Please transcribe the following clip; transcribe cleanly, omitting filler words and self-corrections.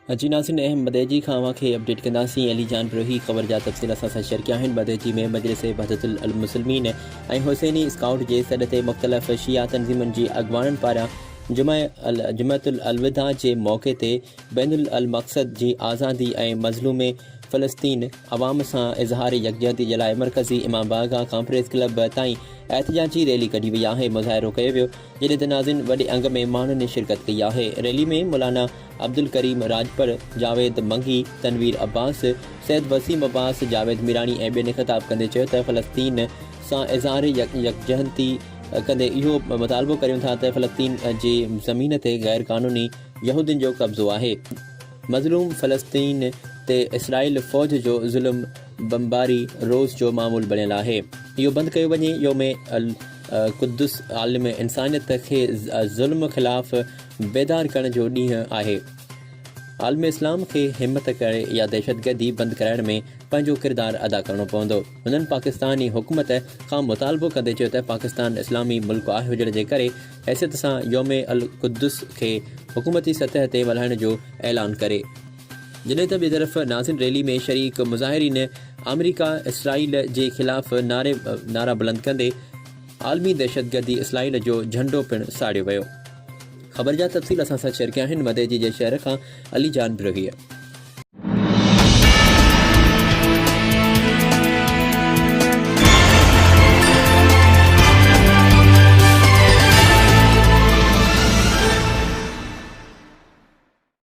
जी नाज़रीन, अहम बदेजी खां खे अपडेट कंदासीं। अली जान बिरोही ख़बर जा तफ़सील असां सां शेयर कया आहिनि। बदेजी में मजलिस वहदतुल मुस्लिमीन ऐं हुसैनी स्काउट जे सॾ ते मुख़्तलिफ़ शिया तंज़ीमुनि जी अॻुवाणनि पारां जुमअतुल अलविदा जे मौक़े ते बैनुल अल मक़सद जी आज़ादी ऐं मज़लूम फ़लस्तीन अवाम सां इज़हार यकजहती जे लाइ मरकज़ी इमाम बारगाह खां प्रेस क्लब ताईं एहतिजाजी रैली कढी वई आहे। मुज़ाहिरो कयो वियो, जॾहिं त नाज़रीन वॾे अंग में माण्हुनि शिरकत कई आहे। रैली में मौलाना अब्दुल करीम राजपर, जावेद मंगी, तनवीर अब्बास, सैद वसीम अब्बास, जावेद मीरानी ऐं ॿियनि ख़िताब कंदे चयो त फ़लस्तीन सां इज़हार यकजहती कंदे इहो मुतालबो करियूं था त फ़लस्तीन जे ज़मीन ते गैर क़ानूनी यहूदियुनि जो कब्ज़ो आहे। मज़लूम फ़लस्तीन ते इसराइल फ़ौज जो ज़ुल्म बमबारी रोज़ जो मामूल बणियल आहे। इहो बंदि कयो वञे। योम अल क़ुद्दुस आलिम इंसानियत खे ज़ुल्म ख़िलाफ़ बेदार करण जो ॾींहुं आहे। आलिम इस्लाम खे हिमत करे या दहशतगर्दी बंदि कराइण में पंहिंजो किरदारु अदा करणो पवंदो। हुननि पाकिस्तानी हुकूमत खां मुतालबो कंदे चयो त पाकिस्तान इस्लामी मुल्क आहे हुजण जे करे हैसियत सां योम अल क़ुद्दुस खे हुकूमती सतह ते वधाइण जो ऐलान करे। जॾहिं त ॿिए तरफ़ नाज़रीन रैली में शरीक मुज़ाहिरीन अमरीका इसराइल जे ख़िलाफ़ नारा बुलंद कंदे आलमी दहशतगर्दी इसराइल जो झंडो पिणु साड़ियो वियो। ख़बर जा तफ़सील असां सां शेयर कया आहिनि मदेजी जे शहर खां अली जान बिरोहीअ।